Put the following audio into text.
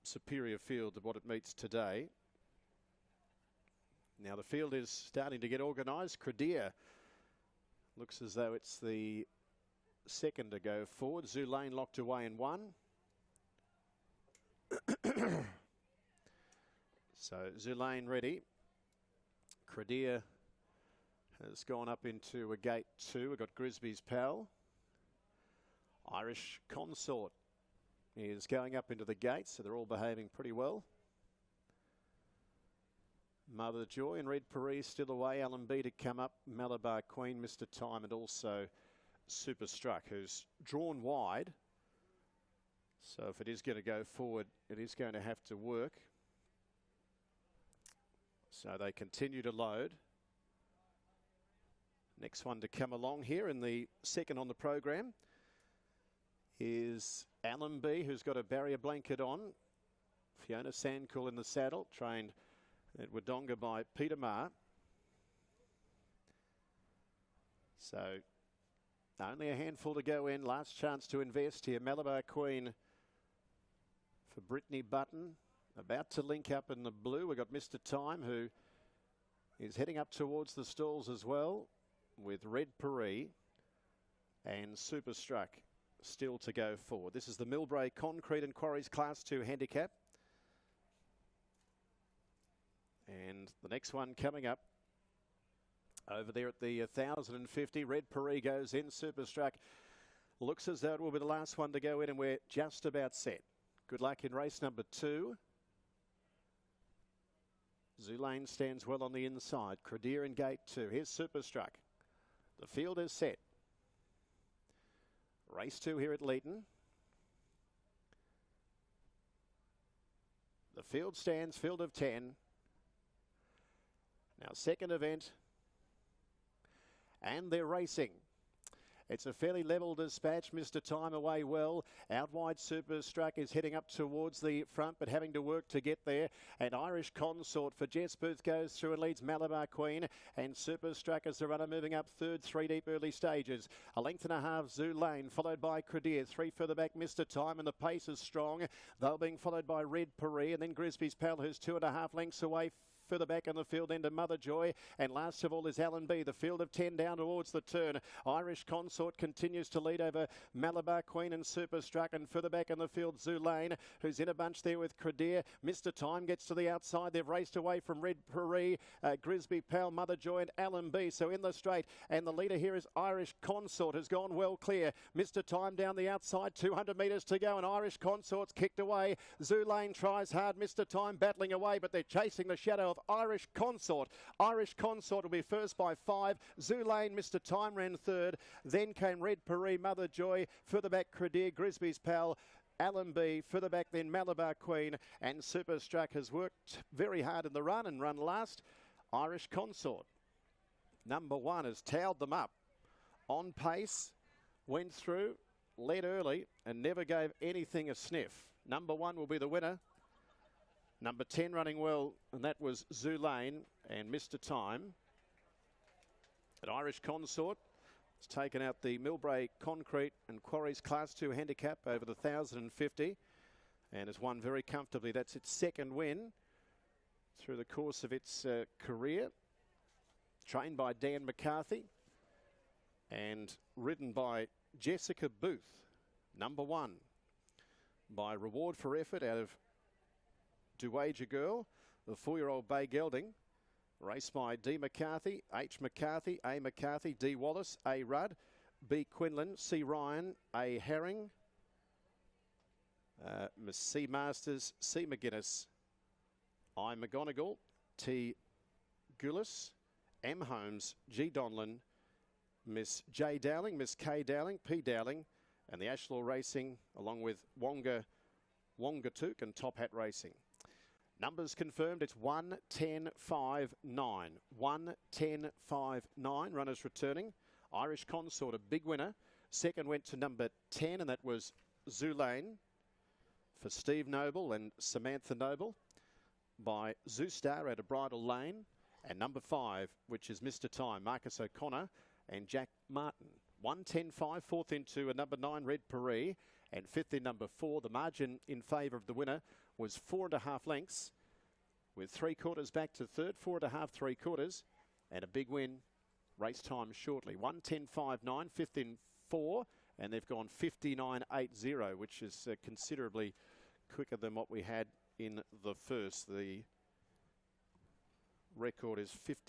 superior field to what it meets today. Now the field is starting to get organised. Credeer looks as though it's the second to go forward. Zulane locked away in one. So Zulane ready. Credeer has gone up into a gate 2. We've got Grisby's Pal. Irish Consort is going up into the gates, so they're all behaving pretty well. Mother Joy and Red Paris still away. Alan B to come up. Malabar Queen, Mr. Time, and also Super Struck, who's drawn wide. So if it is going to go forward, it is going to have to work. So they continue to load. Next one to come along here in the second on the program is Alan B, who's got a barrier blanket on. Fiona Sandcool in the saddle, trained at Wodonga by Peter Marr. So only a handful to go in. Last chance to invest here. Malabar Queen for Brittany Button. About to link up in the blue. We've got Mr. Time, who is heading up towards the stalls as well, with Red Paris and Super Struck still to go forward. This is the Millbrae Concrete and Quarries Class 2 handicap. And the next one coming up over there at the 1,050. Red Paris goes in. Super Struck looks as though it will be the last one to go in, and we're just about set. Good luck in race number 2. Zulane stands well on the inside. Credeer in gate 2. Here's Super Struck. The field is set. Race 2 here at Leeton. The field stands, field of 10. Now second event. And they're racing. It's a fairly level dispatch. Mr. Time away well. Out wide, Super Struck is heading up towards the front, but having to work to get there. And Irish Consort for Jess Booth goes through and leads Malabar Queen. And Super Struck as the runner moving up third, 3 deep early stages. A length and a half, Zulane, followed by Credeer. 3 further back, Mr. Time, and the pace is strong. They're being followed by Red Paris, and then Grisby's Pal, who's 2.5 lengths away. Further back on the field into Mother Joy, and last of all is Alan B. The field of 10 down towards the turn. Irish Consort continues to lead over Malabar Queen and Super Struck, and further back in the field Zulane, who's in a bunch there with Credeer. Mr. Time gets to the outside. They've raced away from Red Paris, Grisby Pal, Mother Joy, and Alan B. So in the straight, and the leader here is Irish Consort, has gone well clear. Mr. Time down the outside, 200 metres to go, and Irish Consort's kicked away. Zulane tries hard. Mr. Time battling away, but they're chasing the shadow of Irish Consort. Irish Consort will be first by 5. Zulane, Mr. Time ran third. Then came Red Paris, Mother Joy. Further back, Credeer, Grisby's Pal, Alan B. Further back then Malabar Queen, and Super Struck has worked very hard in the run and run last. Irish Consort, number 1, has towed them up. On pace, went through, led early, and never gave anything a sniff. Number 1 will be the winner. Number 10 running well, and that was Zulane and Mr. Time. An Irish Consort has taken out the Millbrae Concrete and Quarries Class 2 handicap over the 1,050 and has won very comfortably. That's its second win through the course of its career. Trained by Dan McCarthy and ridden by Jessica Booth. Number 1 by Reward for Effort out of Duwager Girl, the 4-year-old Bay Gelding, raced by D. McCarthy, H. McCarthy, A. McCarthy, D. Wallace, A. Rudd, B. Quinlan, C. Ryan, A. Herring, C. Masters, C. McGuinness, I. McGonigal, T. Gullis, M. Holmes, G. Donlan, Miss J. Dowling, Miss K. Dowling, P. Dowling, and the Ashlaw Racing, along with Wongatook and Top Hat Racing. Numbers confirmed, it's 1, 10, 5, 9. 1, 10, 5, 9. Runners returning. Irish Consort, a big winner. Second went to number 10, and that was Zulane for Steve Noble and Samantha Noble by Zoostar at a Bridal Lane. And number 5, which is Mr. Time, Marcus O'Connor and Jack Martin. 1, 10, 5, fourth into a number 9, Red Paris. and fifth in number 4. The margin in favour of the winner was 4.5 lengths, with 3/4 back to third, 4.5 3/4, and a big win. Race time shortly. 1:10.59, fifth in 4, and they've gone 59.80, which is considerably quicker than what we had in the first. The record is 50.